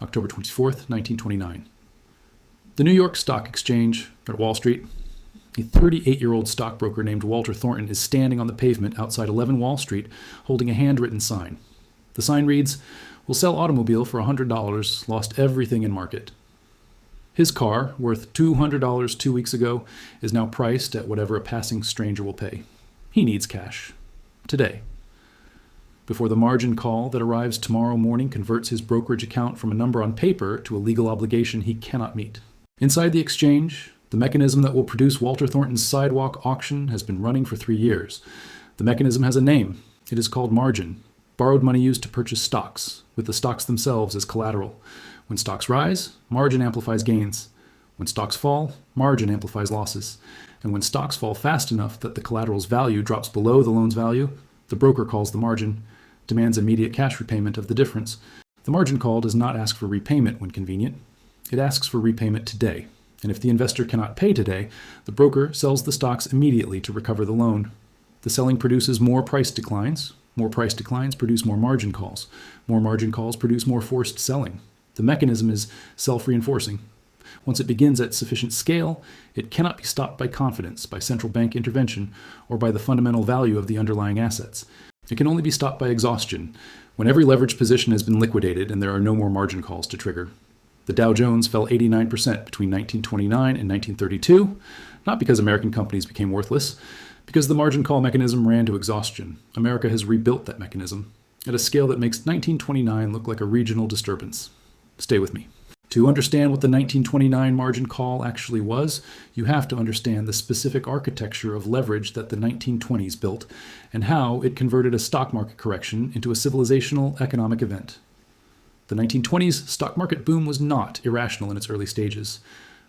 October 24th, 1929. The New York Stock Exchange at Wall Street. A 38-year-old stockbroker named Walter Thornton is standing on the pavement outside 11 Wall Street holding a handwritten sign. The sign reads, "We'll sell automobile for $100, lost everything in market." His car, worth $200 2 weeks ago, is now priced at whatever a passing stranger will pay. He needs cash. Today. Before the margin call that arrives tomorrow morning converts his brokerage account from a number on paper to a legal obligation he cannot meet. Inside the exchange, the mechanism that will produce Walter Thornton's sidewalk auction has been running for 3 years. The mechanism has a name. It is called margin, borrowed money used to purchase stocks, with the stocks themselves as collateral. When stocks rise, margin amplifies gains. When stocks fall, margin amplifies losses. And when stocks fall fast enough that the collateral's value drops below the loan's value, the broker calls the margin, demands immediate cash repayment of the difference. The margin call does not ask for repayment when convenient. It asks for repayment today. And if the investor cannot pay today, the broker sells the stocks immediately to recover the loan. The selling produces more price declines. More price declines produce more margin calls. More margin calls produce more forced selling. The mechanism is self-reinforcing. Once it begins at sufficient scale, it cannot be stopped by confidence, by central bank intervention, or by the fundamental value of the underlying assets. It can only be stopped by exhaustion, when every leveraged position has been liquidated and there are no more margin calls to trigger. The Dow Jones fell 89% between 1929 and 1932, not because American companies became worthless, because the margin call mechanism ran to exhaustion. America has rebuilt that mechanism at a scale that makes 1929 look like a regional disturbance. Stay with me. To understand what the 1929 margin call actually was, you have to understand the specific architecture of leverage that the 1920s built and how it converted a stock market correction into a civilizational economic event. The 1920s stock market boom was not irrational in its early stages.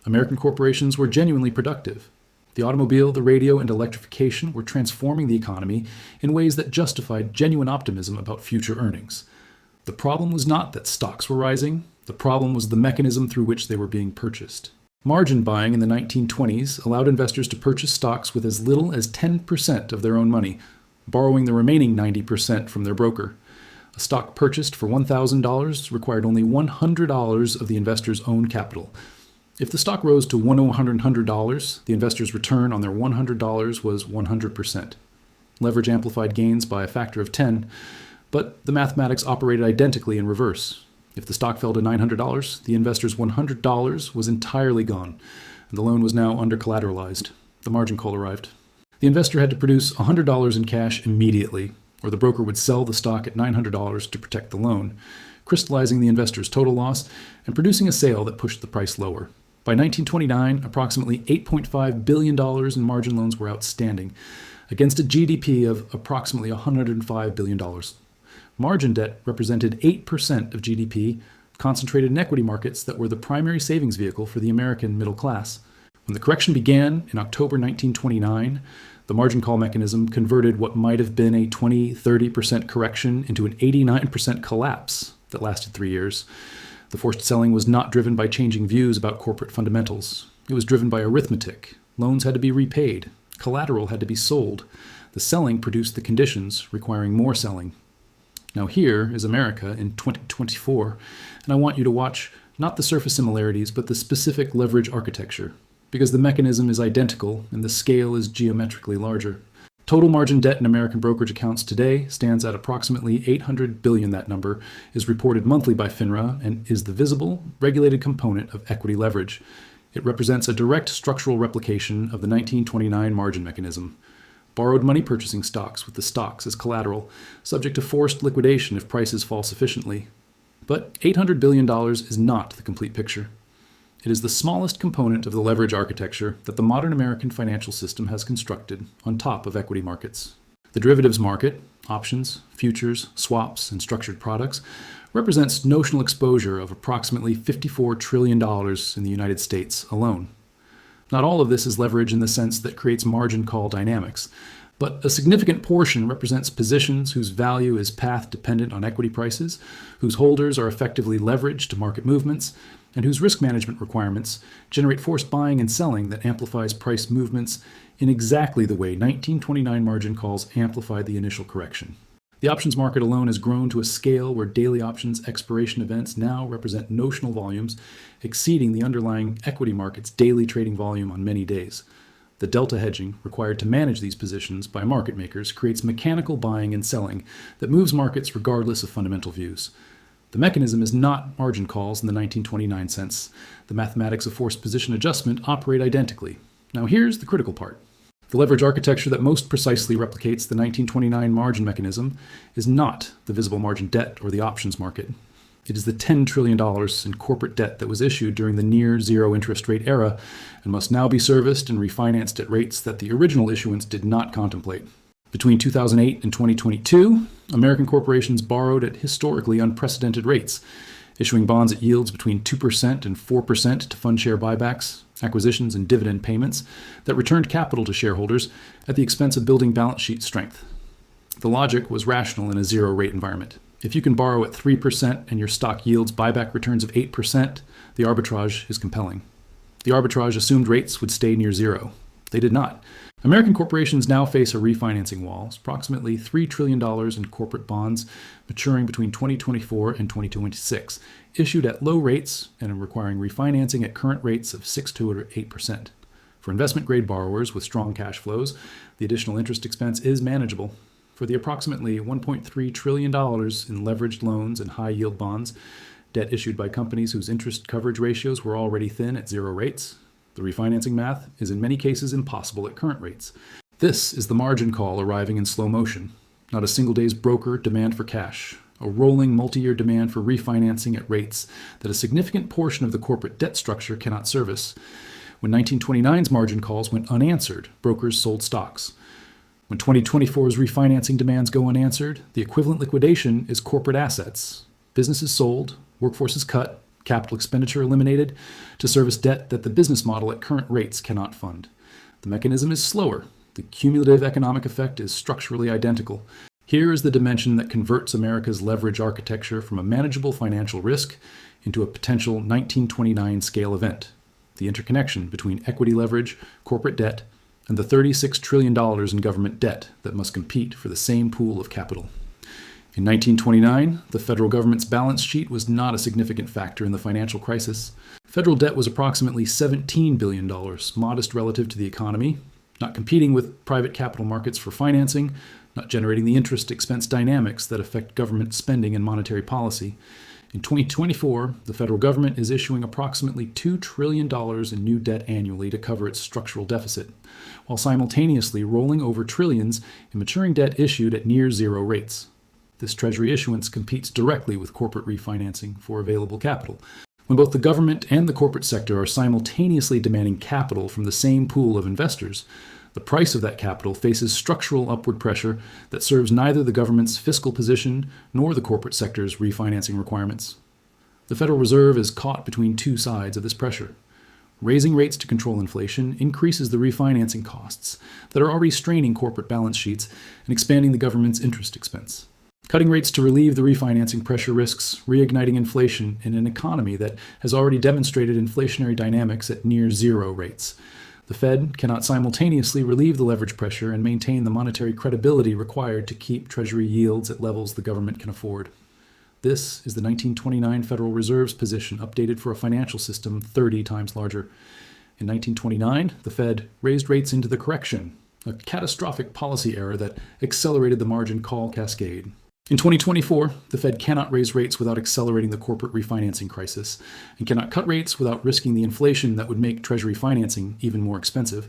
American corporations were genuinely productive. The automobile, the radio, and electrification were transforming the economy in ways that justified genuine optimism about future earnings. The problem was not that stocks were rising. The problem was the mechanism through which they were being purchased. Margin buying in the 1920s allowed investors to purchase stocks with as little as 10% of their own money, borrowing the remaining 90% from their broker. A stock purchased for $1,000 required only $100 of the investor's own capital. If the stock rose to $100, the investor's return on their $100 was 100%. Leverage amplified gains by a factor of 10, but the mathematics operated identically in reverse. If the stock fell to $900, the investor's $100 was entirely gone, and the loan was now under-collateralized. The margin call arrived. The investor had to produce $100 in cash immediately, or the broker would sell the stock at $900 to protect the loan, crystallizing the investor's total loss and producing a sale that pushed the price lower. By 1929, approximately $8.5 billion in margin loans were outstanding, against a GDP of approximately $105 billion. Margin debt represented 8% of GDP, concentrated in equity markets that were the primary savings vehicle for the American middle class. When the correction began in October 1929, the margin call mechanism converted what might have been a 20-30% correction into an 89% collapse that lasted 3 years. The forced selling was not driven by changing views about corporate fundamentals. It was driven by arithmetic. Loans had to be repaid. Collateral had to be sold. The selling produced the conditions requiring more selling. Now here is America in 2024, and I want you to watch not the surface similarities, but the specific leverage architecture, because the mechanism is identical and the scale is geometrically larger. Total margin debt in American brokerage accounts today stands at approximately $800 billion. That number is reported monthly by FINRA and is the visible, regulated component of equity leverage. It represents a direct structural replication of the 1929 margin mechanism. Borrowed money purchasing stocks with the stocks as collateral, subject to forced liquidation if prices fall sufficiently. But $800 billion is not the complete picture. It is the smallest component of the leverage architecture that the modern American financial system has constructed on top of equity markets. The derivatives market, options, futures, swaps, and structured products, represents notional exposure of approximately $54 trillion in the United States alone. Not all of this is leverage in the sense that creates margin call dynamics, but a significant portion represents positions whose value is path dependent on equity prices, whose holders are effectively leveraged to market movements, and whose risk management requirements generate forced buying and selling that amplifies price movements in exactly the way 1929 margin calls amplified the initial correction. The options market alone has grown to a scale where daily options expiration events now represent notional volumes exceeding the underlying equity market's daily trading volume on many days. The delta hedging required to manage these positions by market makers creates mechanical buying and selling that moves markets regardless of fundamental views. The mechanism is not margin calls in the 1929 sense. The mathematics of forced position adjustment operate identically. Now here's the critical part. The leverage architecture that most precisely replicates the 1929 margin mechanism is not the visible margin debt or the options market. It is the $10 trillion in corporate debt that was issued during the near zero interest rate era and must now be serviced and refinanced at rates that the original issuance did not contemplate. Between 2008 and 2022, American corporations borrowed at historically unprecedented rates, issuing bonds at yields between 2% and 4% to fund share buybacks, acquisitions, and dividend payments that returned capital to shareholders at the expense of building balance sheet strength. The logic was rational in a zero-rate environment. If you can borrow at 3% and your stock yields buyback returns of 8%, the arbitrage is compelling. The arbitrage assumed rates would stay near zero. They did not. American corporations now face a refinancing wall, approximately $3 trillion in corporate bonds maturing between 2024 and 2026, issued at low rates and requiring refinancing at current rates of 6 to 8%. For investment-grade borrowers with strong cash flows, the additional interest expense is manageable. For the approximately $1.3 trillion in leveraged loans and high-yield bonds, debt issued by companies whose interest coverage ratios were already thin at zero rates, the refinancing math is in many cases impossible at current rates. This is the margin call arriving in slow motion, not a single day's broker demand for cash, a rolling multi-year demand for refinancing at rates that a significant portion of the corporate debt structure cannot service. When 1929's margin calls went unanswered, brokers sold stocks. When 2024's refinancing demands go unanswered, the equivalent liquidation is corporate assets. Businesses sold, workforces cut, capital expenditure eliminated to service debt that the business model at current rates cannot fund. The mechanism is slower. The cumulative economic effect is structurally identical. Here is the dimension that converts America's leverage architecture from a manageable financial risk into a potential 1929 scale event: the interconnection between equity leverage, corporate debt, and the $36 trillion in government debt that must compete for the same pool of capital. In 1929, the federal government's balance sheet was not a significant factor in the financial crisis. Federal debt was approximately $17 billion, modest relative to the economy, not competing with private capital markets for financing, not generating the interest expense dynamics that affect government spending and monetary policy. In 2024, the federal government is issuing approximately $2 trillion in new debt annually to cover its structural deficit, while simultaneously rolling over trillions in maturing debt issued at near zero rates. This Treasury issuance competes directly with corporate refinancing for available capital. When both the government and the corporate sector are simultaneously demanding capital from the same pool of investors, the price of that capital faces structural upward pressure that serves neither the government's fiscal position nor the corporate sector's refinancing requirements. The Federal Reserve is caught between two sides of this pressure. Raising rates to control inflation increases the refinancing costs that are already straining corporate balance sheets and expanding the government's interest expense. Cutting rates to relieve the refinancing pressure risks reigniting inflation in an economy that has already demonstrated inflationary dynamics at near zero rates. The Fed cannot simultaneously relieve the leverage pressure and maintain the monetary credibility required to keep Treasury yields at levels the government can afford. This is the 1929 Federal Reserve's position updated for a financial system 30 times larger. In 1929, the Fed raised rates into the correction, a catastrophic policy error that accelerated the margin call cascade. In 2024, the Fed cannot raise rates without accelerating the corporate refinancing crisis, and cannot cut rates without risking the inflation that would make Treasury financing even more expensive.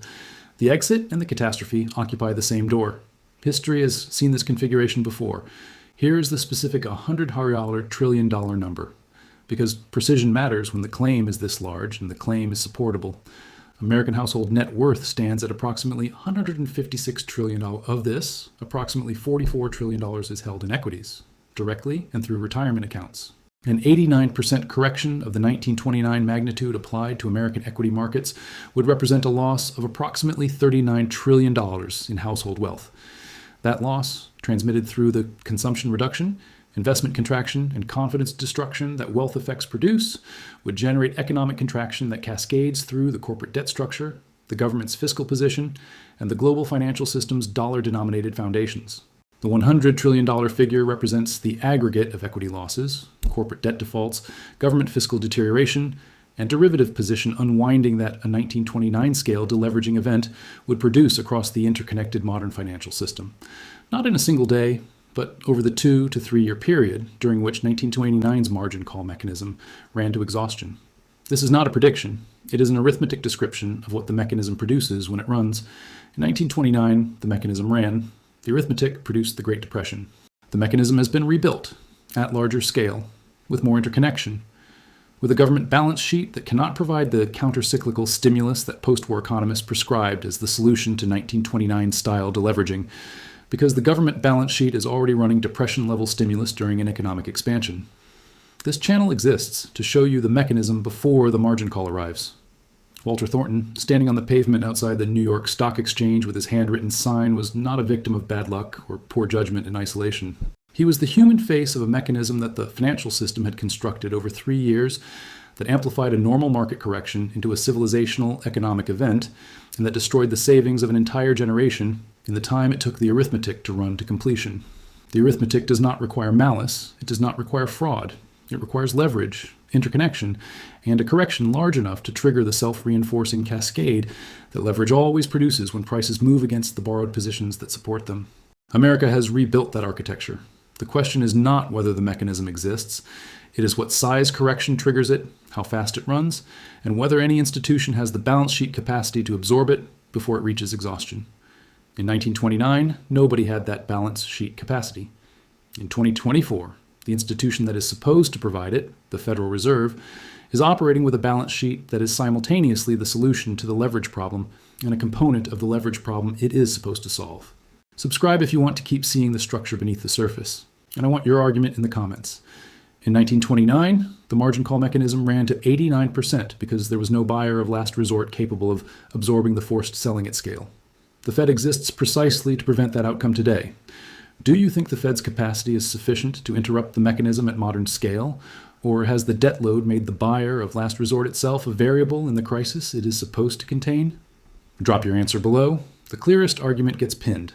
The exit and the catastrophe occupy the same door. History has seen this configuration before. Here is the specific $100 trillion number. Because precision matters when the claim is this large and the claim is supportable. American household net worth stands at approximately $156 trillion. Of this, approximately $44 trillion is held in equities, directly and through retirement accounts. An 89% correction of the 1929 magnitude applied to American equity markets would represent a loss of approximately $39 trillion in household wealth. That loss, transmitted through the consumption reduction, investment contraction, and confidence destruction that wealth effects produce, would generate economic contraction that cascades through the corporate debt structure, the government's fiscal position, and the global financial system's dollar-denominated foundations. The $100 trillion figure represents the aggregate of equity losses, corporate debt defaults, government fiscal deterioration, and derivative position unwinding that a 1929 scale deleveraging event would produce across the interconnected modern financial system. Not in a single day, but over the 2 to 3 year period during which 1929's margin call mechanism ran to exhaustion. This is not a prediction. It is an arithmetic description of what the mechanism produces when it runs. In 1929, the mechanism ran. The arithmetic produced the Great Depression. The mechanism has been rebuilt at larger scale, with more interconnection, with a government balance sheet that cannot provide the counter-cyclical stimulus that post-war economists prescribed as the solution to 1929-style deleveraging, because the government balance sheet is already running depression-level stimulus during an economic expansion. This channel exists to show you the mechanism before the margin call arrives. Walter Thornton, standing on the pavement outside the New York Stock Exchange with his handwritten sign, was not a victim of bad luck or poor judgment in isolation. He was the human face of a mechanism that the financial system had constructed over 3 years that amplified a normal market correction into a civilizational economic event and that destroyed the savings of an entire generation in the time it took the arithmetic to run to completion. The arithmetic does not require malice. It does not require fraud. It requires leverage, interconnection, and a correction large enough to trigger the self-reinforcing cascade that leverage always produces when prices move against the borrowed positions that support them. America has rebuilt that architecture. The question is not whether the mechanism exists. It is what size correction triggers it, how fast it runs, and whether any institution has the balance sheet capacity to absorb it before it reaches exhaustion. In 1929, nobody had that balance sheet capacity. In 2024, the institution that is supposed to provide it, the Federal Reserve, is operating with a balance sheet that is simultaneously the solution to the leverage problem and a component of the leverage problem it is supposed to solve. Subscribe if you want to keep seeing the structure beneath the surface. And I want your argument in the comments. In 1929, the margin call mechanism ran to 89% because there was no buyer of last resort capable of absorbing the forced selling at scale. The Fed exists precisely to prevent that outcome today. Do you think the Fed's capacity is sufficient to interrupt the mechanism at modern scale? Or has the debt load made the buyer of last resort itself a variable in the crisis it is supposed to contain? Drop your answer below. The clearest argument gets pinned.